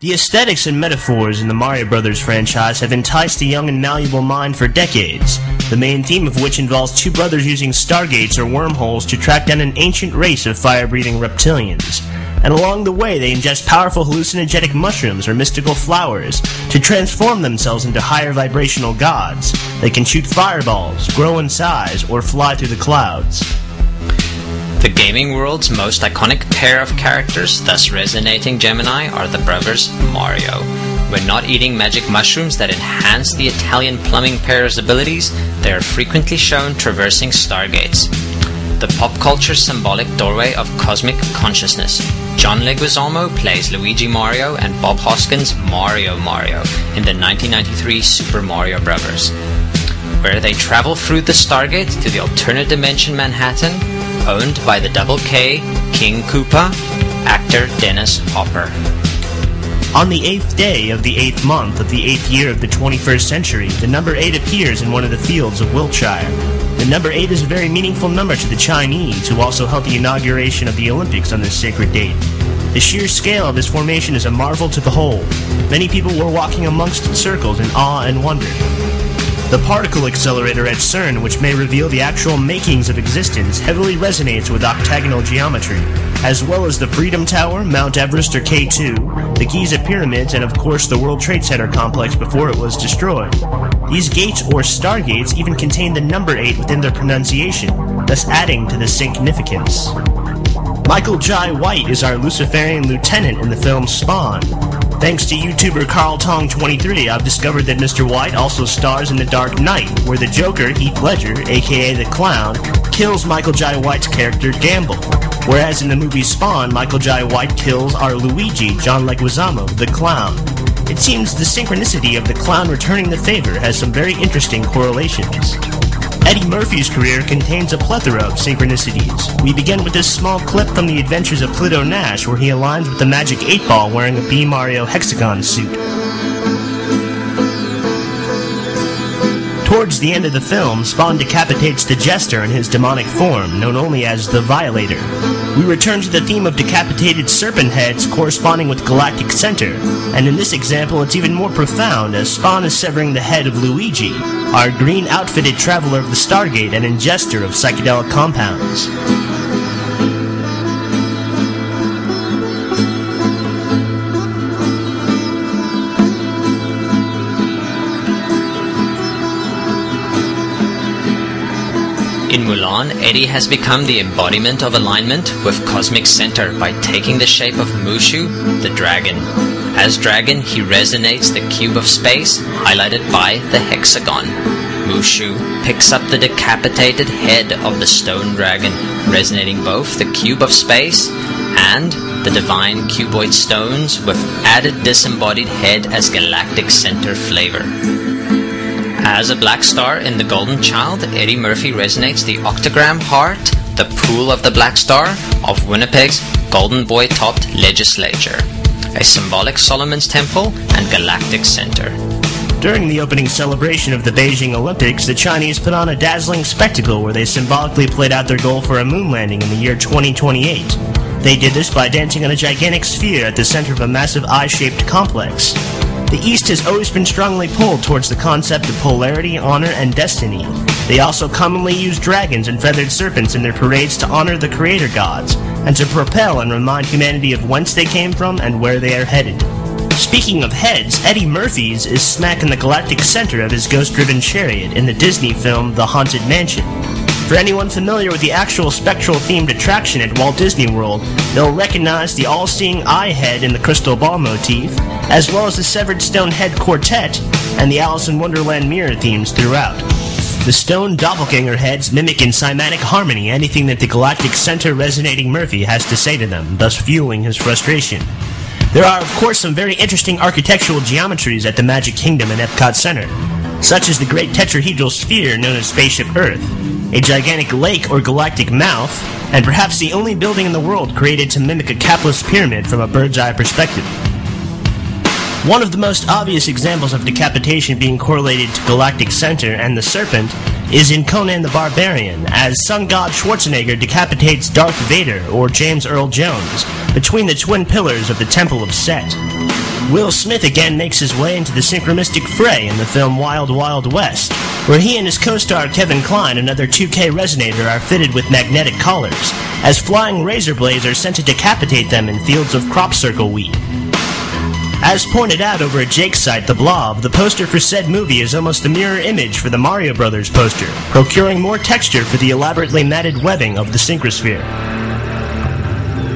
The aesthetics and metaphors in the Mario Bros. Franchise have enticed the young and malleable mind for decades, the main theme of which involves two brothers using stargates or wormholes to track down an ancient race of fire-breathing reptilians. And along the way they ingest powerful hallucinogenic mushrooms or mystical flowers to transform themselves into higher vibrational gods. They can shoot fireballs, grow in size, or fly through the clouds. The gaming world's most iconic pair of characters, thus resonating Gemini, are the brothers Mario. When not eating magic mushrooms that enhance the Italian plumbing pair's abilities, they are frequently shown traversing stargates. The pop culture symbolic doorway of cosmic consciousness. John Leguizamo plays Luigi Mario and Bob Hoskins Mario in the 1993 Super Mario Bros., where they travel through the Stargate to the alternate dimension Manhattan, owned by the Double K King Koopa, actor Dennis Hopper. On the 8th day of the 8th month of the 8th year of the 21st century, the number 8 appears in one of the fields of Wiltshire. The number 8 is a very meaningful number to the Chinese, who also held the inauguration of the Olympics on this sacred date. The sheer scale of this formation is a marvel to behold. Many people were walking amongst circles in awe and wonder. The particle accelerator at CERN, which may reveal the actual makings of existence, heavily resonates with octagonal geometry, as well as the Freedom Tower, Mount Everest or K2, the Giza Pyramids, and of course the World Trade Center complex before it was destroyed. These gates or stargates even contain the number 8 within their pronunciation, thus adding to the significance. Michael Jai White is our Luciferian lieutenant in the film Spawn. Thanks to YouTuber CarlTong23, I've discovered that Mr. White also stars in The Dark Knight, where the Joker, Heath Ledger, aka the Clown, kills Michael Jai White's character Gamble, whereas in the movie Spawn, Michael Jai White kills our Luigi, John Leguizamo, the Clown. It seems the synchronicity of the Clown returning the favor has some very interesting correlations. Eddie Murphy's career contains a plethora of synchronicities. We begin with this small clip from The Adventures of Pluto Nash, where he aligns with the Magic 8-Ball wearing a B. Mario hexagon suit. Towards the end of the film, Spawn decapitates the Jester in his demonic form, known only as the Violator. We return to the theme of decapitated serpent heads corresponding with Galactic Center, and in this example it's even more profound as Spawn is severing the head of Luigi, our green-outfitted traveler of the Stargate and ingester of psychedelic compounds. In Mulan, Eddie has become the embodiment of alignment with Cosmic Center by taking the shape of Mushu, the dragon. As dragon, he resonates the cube of space, highlighted by the hexagon. Mushu picks up the decapitated head of the stone dragon, resonating both the cube of space and the divine cuboid stones, with added disembodied head as galactic center flavor. As a black star in The Golden Child, Eddie Murphy resonates the octagram heart, the pool of the black star, of Winnipeg's Golden Boy-topped legislature, a symbolic Solomon's Temple and galactic center. During the opening celebration of the Beijing Olympics, the Chinese put on a dazzling spectacle where they symbolically played out their goal for a moon landing in the year 2028. They did this by dancing on a gigantic sphere at the center of a massive eye-shaped complex. The East has always been strongly pulled towards the concept of polarity, honor, and destiny. They also commonly use dragons and feathered serpents in their parades to honor the creator gods, and to propel and remind humanity of whence they came from and where they are headed. Speaking of heads, Eddie Murphy's is smack in the galactic center of his ghost-driven chariot in the Disney film The Haunted Mansion. For anyone familiar with the actual spectral-themed attraction at Walt Disney World, they'll recognize the all-seeing eye head in the crystal ball motif, as well as the severed stone head quartet and the Alice in Wonderland mirror themes throughout. The stone doppelganger heads mimic in cymatic harmony anything that the galactic center resonating Murphy has to say to them, thus fueling his frustration. There are, of course, some very interesting architectural geometries at the Magic Kingdom and Epcot Center, such as the great tetrahedral sphere known as Spaceship Earth, a gigantic lake or galactic mouth, and perhaps the only building in the world created to mimic a capless pyramid from a bird's-eye perspective. One of the most obvious examples of decapitation being correlated to Galactic Center and the Serpent is in Conan the Barbarian, as Sun God Schwarzenegger decapitates Darth Vader, or James Earl Jones, between the twin pillars of the Temple of Set. Will Smith again makes his way into the synchronistic fray in the film Wild Wild West, where he and his co-star Kevin Kline, another 2K resonator, are fitted with magnetic collars, as flying razor blades are sent to decapitate them in fields of crop circle wheat. As pointed out over at Jake's site, The Blob, the poster for said movie is almost a mirror image for the Mario Brothers poster, procuring more texture for the elaborately matted webbing of the synchrosphere.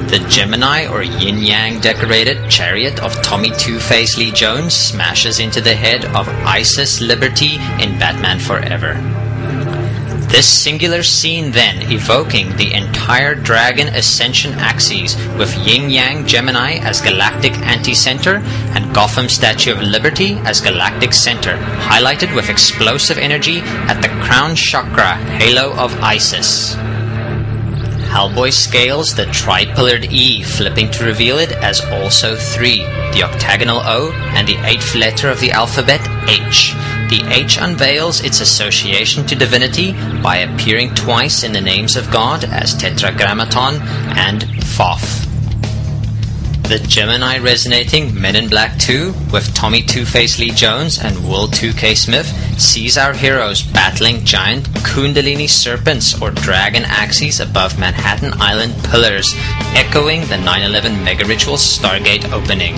The Gemini or yin-yang decorated chariot of Tommy Two-Face Lee Jones smashes into the head of Isis Liberty in Batman Forever. This singular scene then evoking the entire Dragon Ascension axis with Yin-Yang Gemini as galactic anti-center and Gotham Statue of Liberty as galactic center, highlighted with explosive energy at the crown chakra halo of Isis. Hellboy scales the tri-pillared E, flipping to reveal it as also 3, the octagonal O, and the 8th letter of the alphabet, H. The H unveils its association to divinity by appearing twice in the names of God as Tetragrammaton and Thoth. The Gemini resonating Men in Black 2 with Tommy Two-Face Lee Jones and Will 2K Smith sees our heroes battling giant Kundalini serpents or dragon axes above Manhattan Island pillars, echoing the 9/11 mega-ritual Stargate opening.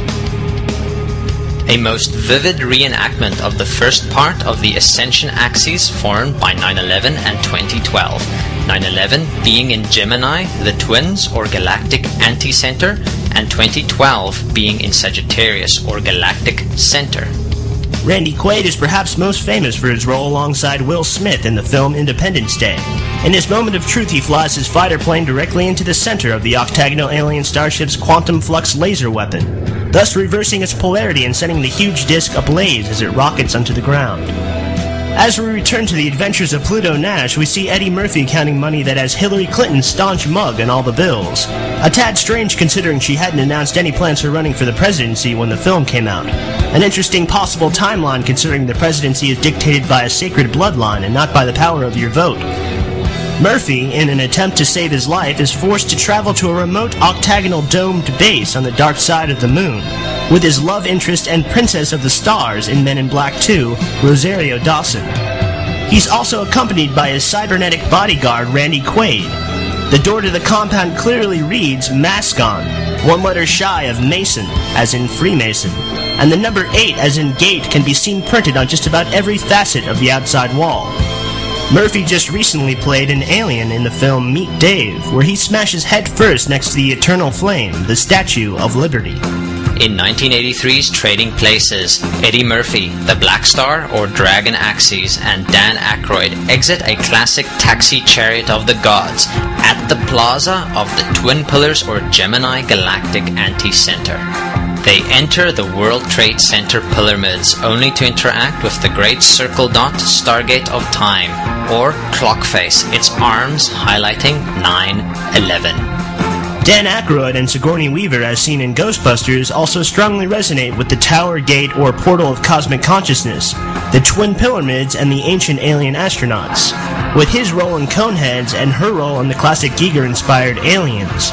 A most vivid reenactment of the first part of the Ascension axis formed by 9/11 and 2012. 9/11 being in Gemini, the twins or galactic anti-center, and 2012 being in Sagittarius or galactic center. Randy Quaid is perhaps most famous for his role alongside Will Smith in the film Independence Day. In his moment of truth, he flies his fighter plane directly into the center of the octagonal alien starship's quantum flux laser weapon, thus reversing its polarity and sending the huge disc ablaze as it rockets onto the ground. As we return to the adventures of Pluto Nash, we see Eddie Murphy counting money that has Hillary Clinton's staunch mug in all the bills. A tad strange considering she hadn't announced any plans for running for the presidency when the film came out. An interesting possible timeline considering the presidency is dictated by a sacred bloodline and not by the power of your vote. Murphy, in an attempt to save his life, is forced to travel to a remote octagonal domed base on the dark side of the moon, with his love interest and Princess of the Stars in Men in Black 2, Rosario Dawson. He's also accompanied by his cybernetic bodyguard, Randy Quaid. The door to the compound clearly reads Mascon, one letter shy of Mason, as in Freemason, and the number 8 as in Gate can be seen printed on just about every facet of the outside wall. Murphy just recently played an alien in the film Meet Dave, where he smashes head first next to the Eternal Flame, the Statue of Liberty. In 1983's Trading Places, Eddie Murphy, the Black Star or Dragon Axis, and Dan Aykroyd exit a classic taxi chariot of the gods at the plaza of the Twin Pillars or Gemini Galactic Anti-Center. They enter the World Trade Center pyramids only to interact with the Great Circle Dot Stargate of Time, or Clockface, its arms highlighting 9/11. Dan Aykroyd and Sigourney Weaver, as seen in Ghostbusters, also strongly resonate with the Tower Gate or Portal of Cosmic Consciousness, the Twin Pyramids, and the ancient alien astronauts, with his role in Coneheads and her role in the classic Giger-inspired Aliens.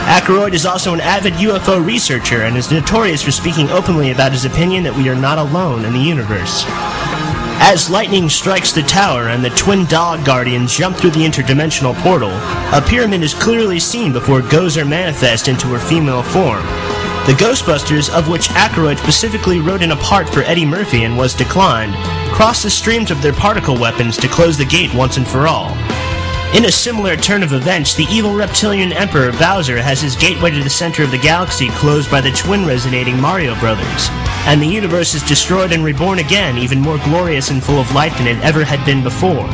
Aykroyd is also an avid UFO researcher and is notorious for speaking openly about his opinion that we are not alone in the universe. As lightning strikes the tower and the twin dog guardians jump through the interdimensional portal, a pyramid is clearly seen before Gozer manifests into her female form. The Ghostbusters, of which Aykroyd specifically wrote in a part for Eddie Murphy and was declined, cross the streams of their particle weapons to close the gate once and for all. In a similar turn of events, the evil reptilian Emperor Bowser has his gateway to the center of the galaxy closed by the twin-resonating Mario Brothers, and the universe is destroyed and reborn again, even more glorious and full of light than it ever had been before.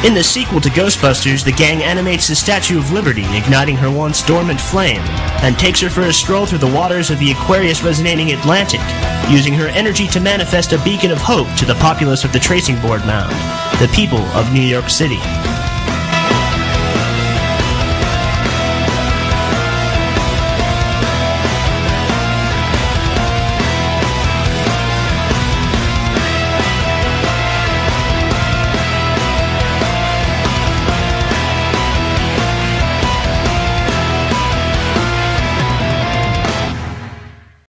In the sequel to Ghostbusters, the gang animates the Statue of Liberty, igniting her once dormant flame, and takes her for a stroll through the waters of the Aquarius-resonating Atlantic, using her energy to manifest a beacon of hope to the populace of the Tracing Board Mound, the people of New York City.